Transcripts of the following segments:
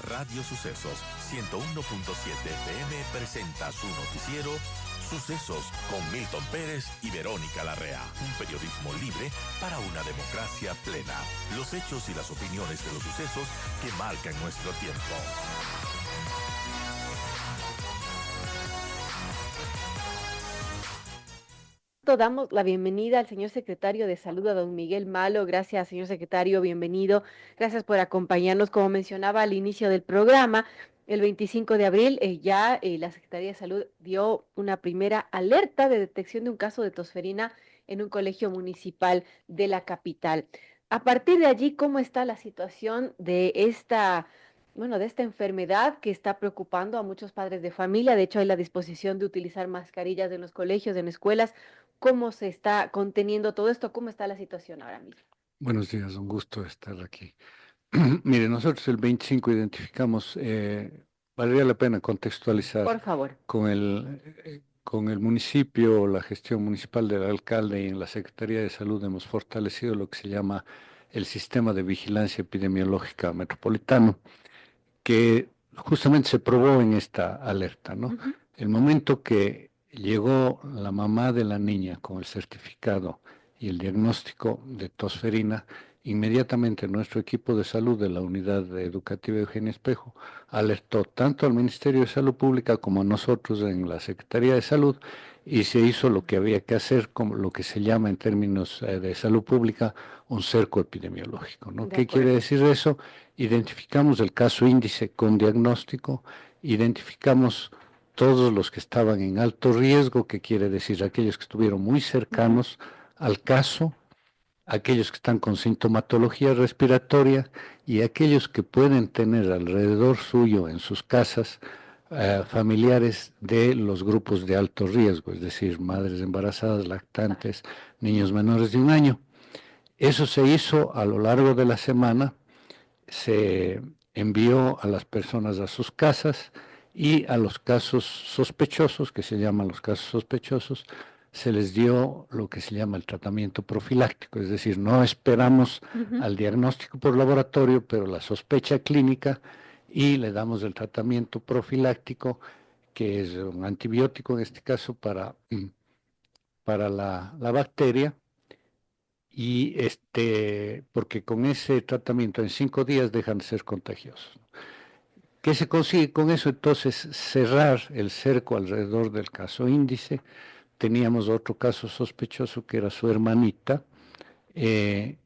Radio Sucesos 101.7 FM presenta su noticiero Sucesos con Milton Pérez y Verónica Larrea. Un periodismo libre para una democracia plena. Los hechos y las opiniones de los sucesos que marcan nuestro tiempo. Damos la bienvenida al señor secretario de Salud, a don Miguel Malo. Gracias, señor secretario, bienvenido. Gracias por acompañarnos. Como mencionaba al inicio del programa, el 25 de abril la Secretaría de Salud dio una primera alerta de detección de un caso de tosferina en un colegio municipal de la capital. A partir de allí, ¿cómo está la situación de de esta enfermedad que está preocupando a muchos padres de familia? De hecho, hay la disposición de utilizar mascarillas en los colegios, en escuelas. ¿Cómo se está conteniendo todo esto? ¿Cómo está la situación ahora mismo? Buenos días, un gusto estar aquí. Mire, nosotros el 25 identificamos, valdría la pena contextualizar Por favor. con el municipio, la gestión municipal del alcalde y en la Secretaría de Salud hemos fortalecido lo que se llama el sistema de vigilancia epidemiológica metropolitano, que justamente se probó en esta alerta, ¿no? Ujú. El momento que llegó la mamá de la niña con el certificado y el diagnóstico de tosferina, inmediatamente nuestro equipo de salud de la Unidad Educativa Eugenio Espejo alertó tanto al Ministerio de Salud Pública como a nosotros en la Secretaría de Salud, y se hizo lo que había que hacer, como lo que se llama en términos de salud pública un cerco epidemiológico, ¿no? De ¿Qué quiere acuerdo. decir eso? Identificamos el caso índice con diagnóstico, identificamos todos los que estaban en alto riesgo, que quiere decir aquellos que estuvieron muy Ujú. cercanos al caso, aquellos que están con sintomatología respiratoria y aquellos que pueden tener alrededor suyo en sus casas familiares de los grupos de alto riesgo, es decir, madres embarazadas, Vale. lactantes, niños menores de 1 año. Eso se hizo a lo largo de la semana, se envió a las personas a sus casas, y a los casos sospechosos, que se llaman los casos sospechosos, se les dio lo que se llama el tratamiento profiláctico, es decir, no esperamos Ujú. al diagnóstico por laboratorio, pero la sospecha clínica, y le damos el tratamiento profiláctico, que es un antibiótico en este caso para la bacteria, y porque con ese tratamiento en 5 días dejan de ser contagiosos. ¿Qué se consigue con eso? Entonces, cerrar el cerco alrededor del caso índice. Teníamos otro caso sospechoso que era su hermanita, que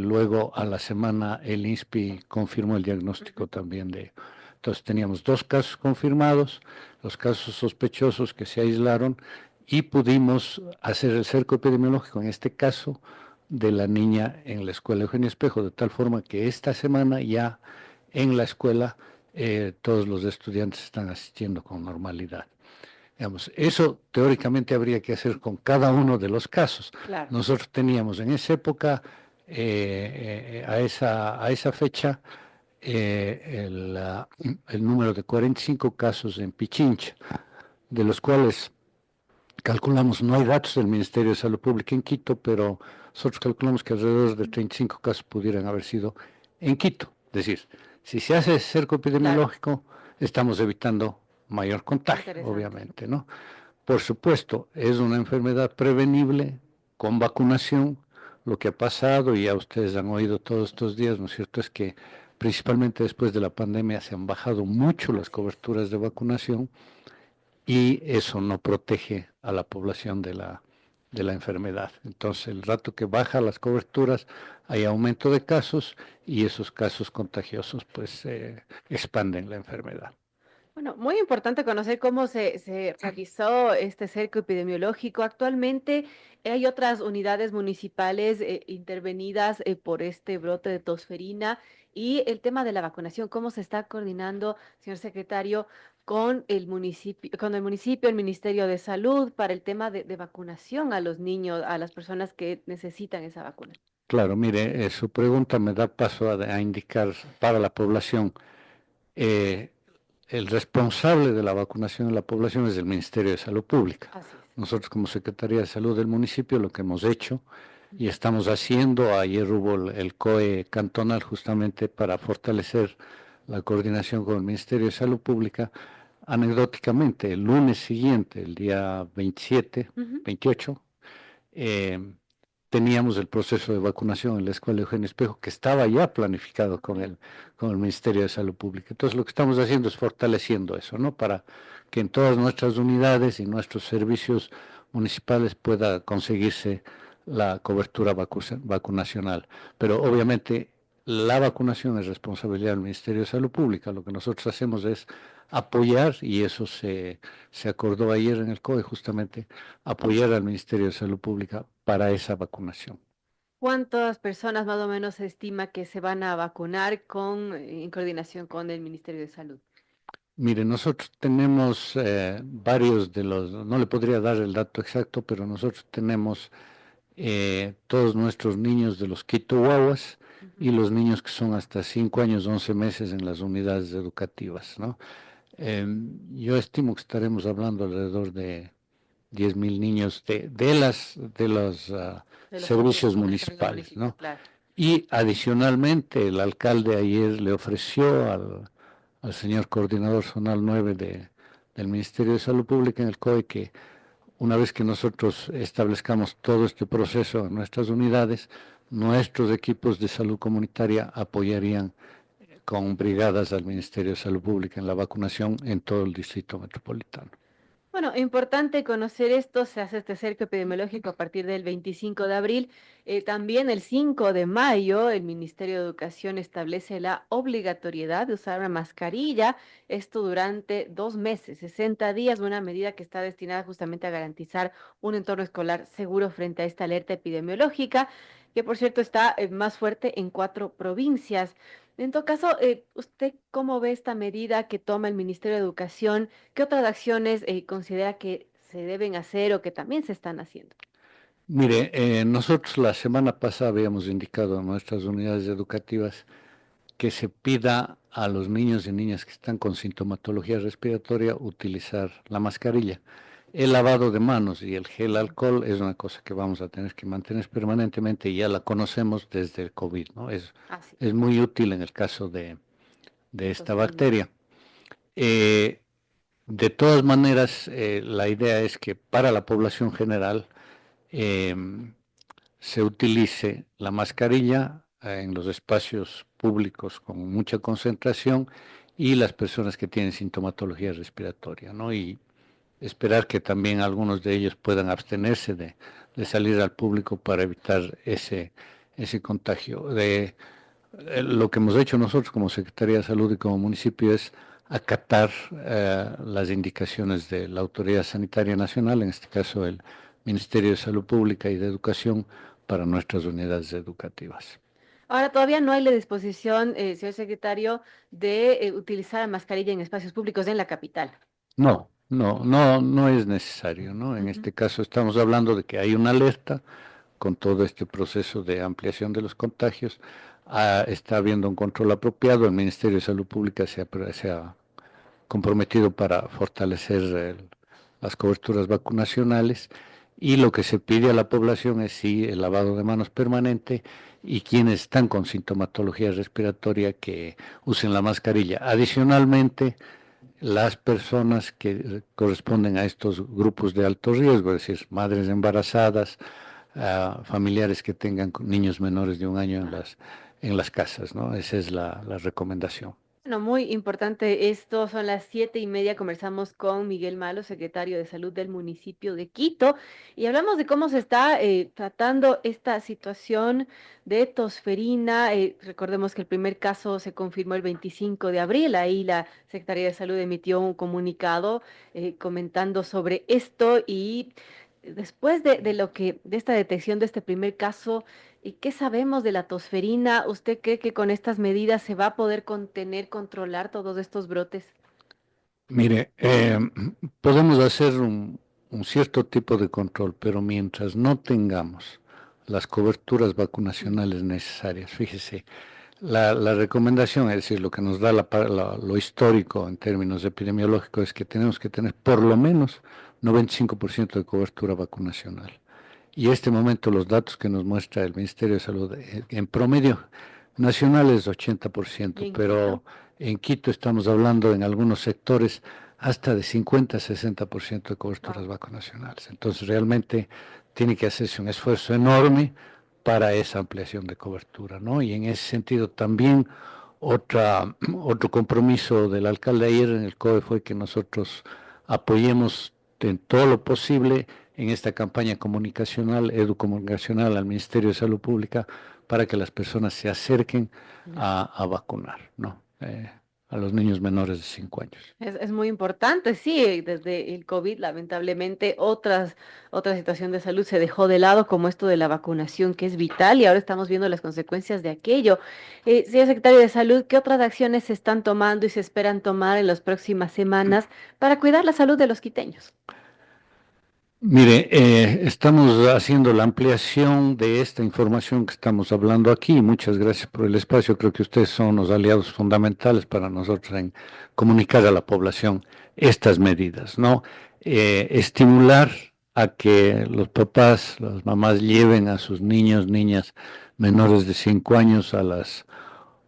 luego a la semana el INSPI confirmó el diagnóstico Ujú. también de. Entonces teníamos 2 casos confirmados, los casos sospechosos que se aislaron, y pudimos hacer el cerco epidemiológico, en este caso, de la niña en la escuela Eugenio Espejo, de tal forma que esta semana ya en la escuela todos los estudiantes están asistiendo con normalidad. Digamos, eso teóricamente habría que hacer con cada uno de los casos. Claro. Nosotros teníamos en esa época, a esa fecha, el número de 45 casos en Pichincha, de los cuales calculamos, no hay datos del Ministerio de Salud Pública en Quito, pero nosotros calculamos que alrededor de 35 casos pudieran haber sido en Quito. Es decir, si se hace ese cerco Claro. epidemiológico, estamos evitando mayor contagio, Interesante. obviamente, ¿no? Por supuesto, es una enfermedad prevenible con vacunación. Lo que ha pasado, y ya ustedes han oído todos estos días, ¿no es cierto?, es que principalmente después de la pandemia se han bajado mucho las Así es. coberturas de vacunación, y eso no protege a la población de la enfermedad. Entonces, el rato que baja las coberturas, hay aumento de casos, y esos casos contagiosos pues expanden la enfermedad. Bueno, muy importante conocer cómo se realizó este cerco epidemiológico. Actualmente hay otras unidades municipales intervenidas por este brote de tosferina, y el tema de la vacunación, ¿cómo se está coordinando, señor secretario, con el municipio, el Ministerio de Salud, para el tema de vacunación a los niños, a las personas que necesitan esa vacuna? Claro, mire, su pregunta me da paso a indicar para la población. eh, el responsable de la vacunación de la población es el Ministerio de Salud Pública. Así es. Nosotros, como Secretaría de Salud del municipio, lo que hemos hecho y Ujú. estamos haciendo, ayer hubo el COE cantonal justamente para fortalecer la coordinación con el Ministerio de Salud Pública. Anecdóticamente, el lunes siguiente, el día 27, 28, teníamos el proceso de vacunación en la Escuela Eugenio Espejo, que estaba ya planificado con el Ministerio de Salud Pública. Entonces, lo que estamos haciendo es fortaleciendo eso, ¿no? Para que en todas nuestras unidades y nuestros servicios municipales pueda conseguirse la cobertura vacunacional. Pero obviamente la vacunación es responsabilidad del Ministerio de Salud Pública. Lo que nosotros hacemos es apoyar, y eso se acordó ayer en el COE justamente, apoyar al Ministerio de Salud Pública para esa vacunación. ¿Cuántas personas más o menos se estima que se van a vacunar en coordinación con el Ministerio de Salud? Mire, nosotros tenemos varios de los, no le podría dar el dato exacto, pero nosotros tenemos todos nuestros niños de los Quito Guaguas y los niños que son hasta 5 años, 11 meses en las unidades educativas, ¿no? Yo estimo que estaremos hablando alrededor de 10.000 niños de los servicios municipales, ¿no? Claro. Y adicionalmente, el alcalde ayer le ofreció al señor coordinador zonal 9 del Ministerio de Salud Pública en el COE que una vez que nosotros establezcamos todo este proceso en nuestras unidades, nuestros equipos de salud comunitaria apoyarían con brigadas al Ministerio de Salud Pública en la vacunación en todo el distrito metropolitano. Bueno, importante conocer esto, se hace este cerco epidemiológico a partir del 25 de abril. También el 5 de mayo el Ministerio de Educación establece la obligatoriedad de usar una mascarilla, esto durante 2 meses, 60 días, una medida que está destinada justamente a garantizar un entorno escolar seguro frente a esta alerta epidemiológica, que por cierto está más fuerte en 4 provincias. En todo caso, ¿usted cómo ve esta medida que toma el Ministerio de Educación? ¿Qué otras acciones considera que se deben hacer o que también se están haciendo? Mire, nosotros la semana pasada habíamos indicado a nuestras unidades educativas que se pida a los niños y niñas que están con sintomatología respiratoria utilizar la mascarilla. El lavado de manos y el gel alcohol es una cosa que vamos a tener que mantener permanentemente y ya la conocemos desde el COVID, ¿no? Es muy útil en el caso de esta bacteria. De todas maneras, la idea es que para la población general se utilice la mascarilla en los espacios públicos con mucha concentración y las personas que tienen sintomatología respiratoria, ¿no? Y esperar que también algunos de ellos puedan abstenerse de salir al público para evitar ese contagio. Lo que hemos hecho nosotros como Secretaría de Salud y como municipio es acatar las indicaciones de la Autoridad Sanitaria Nacional, en este caso el Ministerio de Salud Pública y de Educación, para nuestras unidades educativas. Ahora, todavía no hay la disposición, señor secretario, de utilizar la mascarilla en espacios públicos en la capital. No es necesario, ¿no? En este caso estamos hablando de que hay una alerta con todo este proceso de ampliación de los contagios. Está habiendo un control apropiado, el Ministerio de Salud Pública se ha comprometido para fortalecer las coberturas vacunacionales y lo que se pide a la población es sí el lavado de manos permanente y quienes están con sintomatología respiratoria que usen la mascarilla. Adicionalmente, las personas que corresponden a estos grupos de alto riesgo, es decir, madres embarazadas, familiares que tengan niños menores de 1 año en las casas, ¿no? Esa es la recomendación. Bueno, muy importante esto, son las 7:30, conversamos con Miguel Malo, secretario de Salud del municipio de Quito, y hablamos de cómo se está tratando esta situación de tosferina. Recordemos que el primer caso se confirmó el 25 de abril, ahí la Secretaría de Salud emitió un comunicado comentando sobre esto y después de esta detección de este primer caso, ¿y qué sabemos de la tosferina? ¿Usted cree que con estas medidas se va a poder contener, controlar todos estos brotes? Mire, podemos hacer un cierto tipo de control, pero mientras no tengamos las coberturas vacunacionales necesarias, fíjese, la recomendación, es decir, lo que nos da lo histórico en términos epidemiológicos es que tenemos que tener por lo menos 95% de cobertura vacunacional. Y en este momento los datos que nos muestra el Ministerio de Salud, en promedio, Nacional es 80%, ¿Y en pero Quito? en Quito estamos hablando en algunos sectores hasta de 50-60% de Wow. coberturas vacunacionales. Entonces, realmente tiene que hacerse un esfuerzo enorme para esa ampliación de cobertura, ¿no? Y en ese sentido también otro compromiso del alcalde ayer en el COE fue que nosotros apoyemos en todo lo posible en esta campaña comunicacional, educomunicacional al Ministerio de Salud Pública para que las personas se acerquen Ya. a vacunar, ¿no? A los niños menores de 5 años. Es muy importante, sí, desde el COVID, lamentablemente, otra situación de salud se dejó de lado, como esto de la vacunación, que es vital, y ahora estamos viendo las consecuencias de aquello. Señor secretario de Salud, ¿qué otras acciones se están tomando y se esperan tomar en las próximas semanas para cuidar la salud de los quiteños? Mire, estamos haciendo la ampliación de esta información que estamos hablando aquí. Muchas gracias por el espacio. Creo que ustedes son los aliados fundamentales para nosotros en comunicar a la población estas medidas, ¿no? Estimular a que los papás, las mamás lleven a sus niños, niñas menores de 5 años a las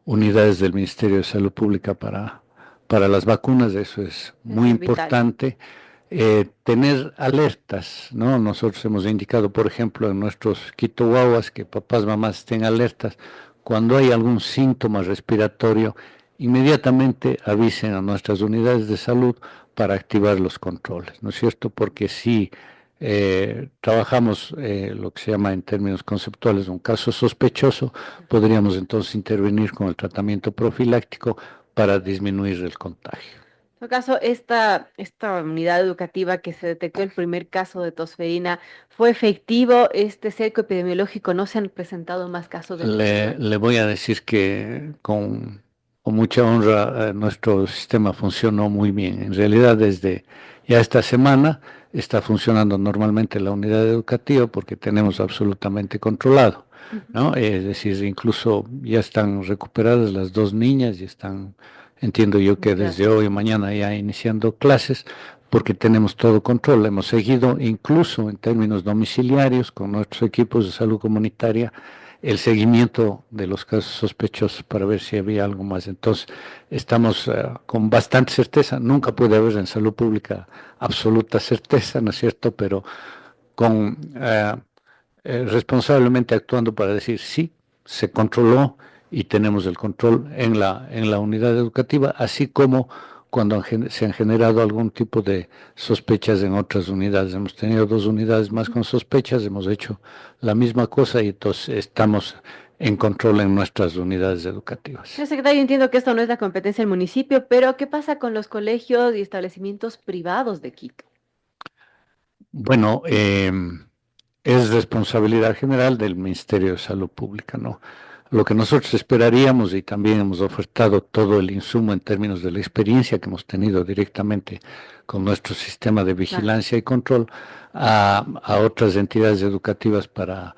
unidades del Ministerio de Salud Pública para las vacunas. Eso es muy Eso es vital. importante. Tener alertas, ¿no? Nosotros hemos indicado, por ejemplo, en nuestros Quito Guaguas que papás, mamás estén alertas. Cuando hay algún síntoma respiratorio, inmediatamente avisen a nuestras unidades de salud para activar los controles, ¿no es cierto? Porque si trabajamos lo que se llama en términos conceptuales un caso sospechoso, podríamos entonces intervenir con el tratamiento profiláctico para disminuir el contagio. En todo caso, esta unidad educativa que se detectó el primer caso de tosferina, ¿fue efectivo este cerco epidemiológico? ¿No se han presentado más casos de Le, tosferina? le voy a decir que con mucha honra nuestro sistema funcionó muy bien. En realidad, desde ya esta semana está funcionando normalmente la unidad educativa porque tenemos absolutamente controlado, Ujú. ¿no? Es decir, incluso ya están recuperadas las dos niñas y están, entiendo yo que desde Gracias. hoy o mañana ya iniciando clases porque tenemos todo control. Hemos seguido incluso en términos domiciliarios con nuestros equipos de salud comunitaria el seguimiento de los casos sospechosos para ver si había algo más. Entonces, estamos con bastante certeza, nunca puede haber en salud pública absoluta certeza, ¿no es cierto? Pero con responsablemente actuando para decir sí, se controló y tenemos el control en la unidad educativa, así como cuando se han generado algún tipo de sospechas en otras unidades. Hemos tenido dos unidades más con sospechas, hemos hecho la misma cosa y entonces estamos en control en nuestras unidades educativas. Señor secretario, entiendo que esto no es la competencia del municipio, pero ¿qué pasa con los colegios y establecimientos privados de Quito? Bueno, es responsabilidad general del Ministerio de Salud Pública, ¿no? Lo que nosotros esperaríamos y también hemos ofertado todo el insumo en términos de la experiencia que hemos tenido directamente con nuestro sistema de Claro. vigilancia y control a otras entidades educativas para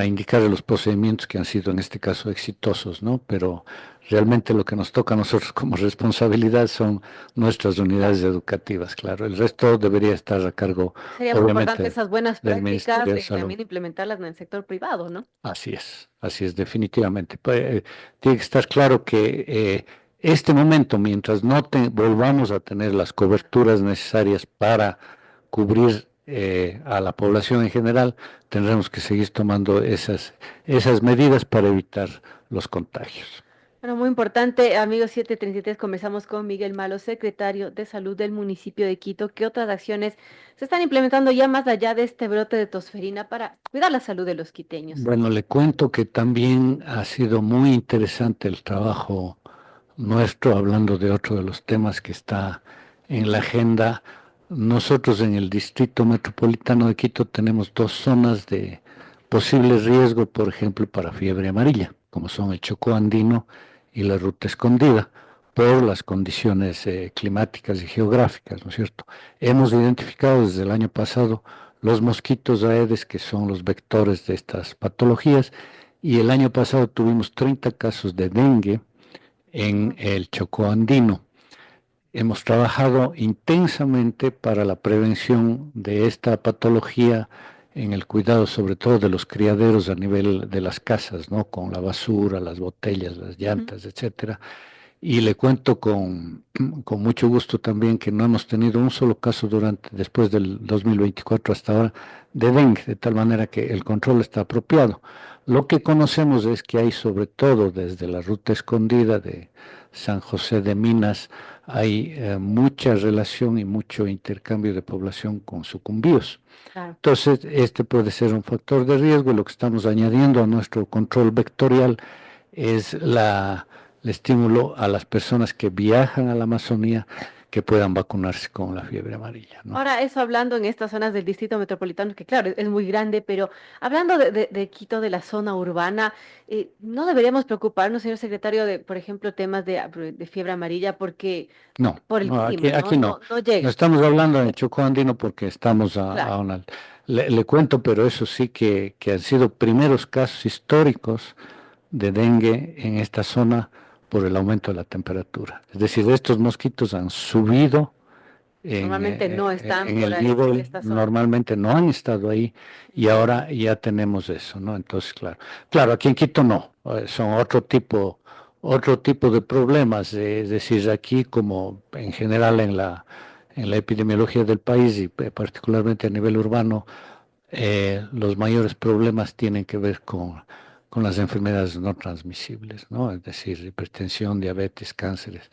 indicar los procedimientos que han sido en este caso exitosos, ¿no? Pero realmente lo que nos toca a nosotros como responsabilidad son nuestras unidades Claro. educativas, claro. El resto debería estar a cargo, Sería muy importante obviamente, esas buenas del prácticas Ministerio de y Salud. también implementarlas en el sector privado, ¿no? Así es, definitivamente. Tiene que estar claro que este momento, mientras no volvamos a tener las coberturas necesarias para cubrir a la población en general, tendremos que seguir tomando esas medidas para evitar los contagios. Bueno, muy importante, amigos 733, conversamos con Miguel Malo, secretario de Salud del municipio de Quito. ¿Qué otras acciones se están implementando ya más allá de este brote de tosferina para cuidar la salud de los quiteños? Bueno, le cuento que también ha sido muy interesante el trabajo nuestro, hablando de otro de los temas que está en la agenda. Nosotros en el Distrito Metropolitano de Quito tenemos dos zonas de posible riesgo, por ejemplo, para fiebre amarilla, como son el Chocó Andino y la Ruta Escondida, por las condiciones climáticas y geográficas, ¿no es cierto? Hemos identificado desde el año pasado los mosquitos Aedes, que son los vectores de estas patologías, y el año pasado tuvimos 30 casos de dengue en Ujú. el Chocó Andino. Hemos trabajado intensamente para la prevención de esta patología en el cuidado sobre todo de los criaderos a nivel de las casas, ¿no? Con la basura, las botellas, las llantas, etcétera. Y le cuento con mucho gusto también que no hemos tenido un solo caso después del 2024 hasta ahora de dengue, de tal manera que el control está apropiado. Lo que conocemos es que hay sobre todo desde la ruta escondida de San José de Minas, hay mucha relación y mucho intercambio de población con sucumbíos. Claro. Entonces, este puede ser un factor de riesgo y lo que estamos añadiendo a nuestro control vectorial es el estímulo a las personas que viajan a la Amazonía que puedan vacunarse con la fiebre amarilla, ¿no? Ahora, eso hablando en estas zonas del distrito metropolitano, que claro, es muy grande, pero hablando de Quito, de la zona urbana, ¿no deberíamos preocuparnos, señor secretario, de, por ejemplo, temas de fiebre amarilla, porque No, por el no, aquí, clima, ¿no? aquí no. No No llega. estamos hablando de Chocó Andino porque estamos Claro. a una... Le cuento, pero eso sí que han sido primeros casos históricos de dengue en esta zona por el aumento de la temperatura. Es decir, estos mosquitos han subido Normalmente no están en por el ahí, por nivel, esta zona. normalmente no han estado ahí y ahora ya tenemos eso, ¿no? Entonces, claro, aquí en Quito no, son otro tipo de problemas, es decir, aquí como en general en la epidemiología del país y particularmente a nivel urbano, los mayores problemas tienen que ver con las enfermedades no transmisibles, ¿no? Es decir, hipertensión, diabetes, cánceres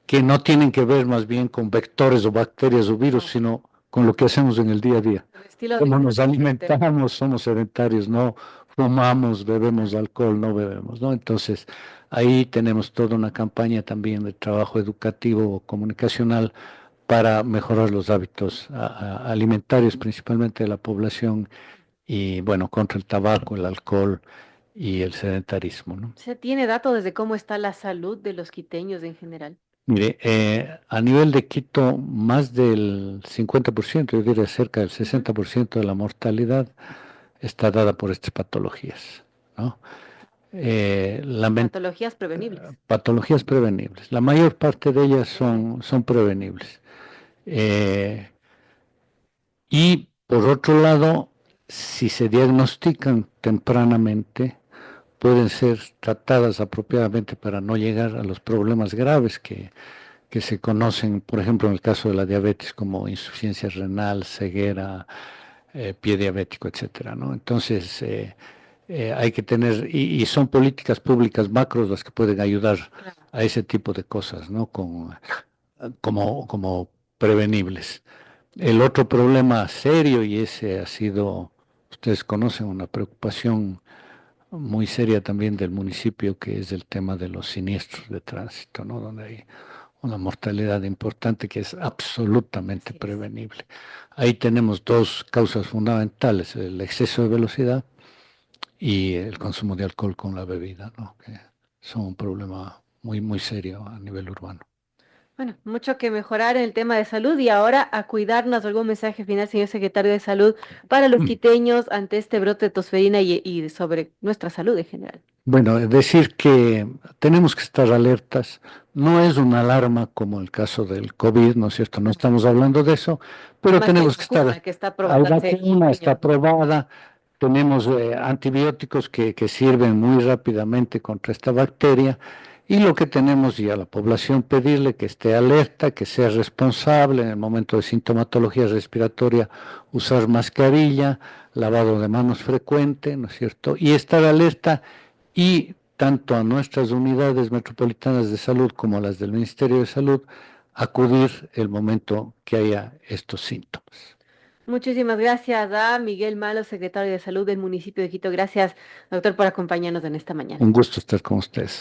que no tienen que ver más bien con vectores o bacterias o virus, No, sino con lo que hacemos en el día a día. el estilo de Cómo vida nos que nosotros tenemos. alimentamos, somos sedentarios, no fumamos, bebemos alcohol, no bebemos, ¿no? Entonces, ahí tenemos toda una campaña también de trabajo educativo o comunicacional para mejorar los hábitos alimentarios, principalmente de la población, y bueno, contra el tabaco, el alcohol y el sedentarismo, ¿no? ¿Se tiene datos de cómo está la salud de los quiteños en general? Mire, a nivel de Quito, más del 50%, yo diría cerca del Ujú. 60% de la mortalidad está dada por estas patologías, ¿no? Patologías prevenibles. Patologías prevenibles. La mayor parte de ellas son prevenibles. Eh, y por otro lado, si se diagnostican tempranamente, pueden ser tratadas apropiadamente para no llegar a los problemas graves que se conocen, por ejemplo, en el caso de la diabetes, como insuficiencia renal, ceguera, pie diabético, etcétera, ¿no? Entonces, hay que tener, y son políticas públicas macros las que pueden ayudar Claro. a ese tipo de cosas, ¿no? Como prevenibles. El otro problema serio, y ese ha sido, ustedes conocen, una preocupación muy seria también del municipio, que es el tema de los siniestros de tránsito, ¿no? Donde hay una mortalidad importante que es absolutamente Así es. prevenible. Ahí tenemos dos causas fundamentales, el exceso de velocidad y el consumo de alcohol con la bebida, ¿no? Que son un problema muy, muy serio a nivel urbano. Bueno, mucho que mejorar en el tema de salud y ahora a cuidarnos. ¿Algún mensaje final, señor secretario de Salud, para los quiteños ante este brote de tosferina y sobre nuestra salud en general? Bueno, es decir que tenemos que estar alertas. No es una alarma como el caso del COVID, ¿no es cierto? No No, estamos hablando de eso, pero más que hay tenemos que vacuna estar. que está Hay probándose en vacuna, está junio. aprobada, tenemos antibióticos que sirven muy rápidamente contra esta bacteria y lo que tenemos y a la población pedirle que esté alerta, que sea responsable en el momento de sintomatología respiratoria, usar mascarilla, lavado de manos frecuente, ¿no es cierto? Y estar alerta y tanto a nuestras unidades metropolitanas de salud como a las del Ministerio de Salud, acudir el momento que haya estos síntomas. Muchísimas gracias a Miguel Malo, secretario de Salud del municipio de Quito. Gracias, doctor, por acompañarnos en esta mañana. Un gusto estar con ustedes.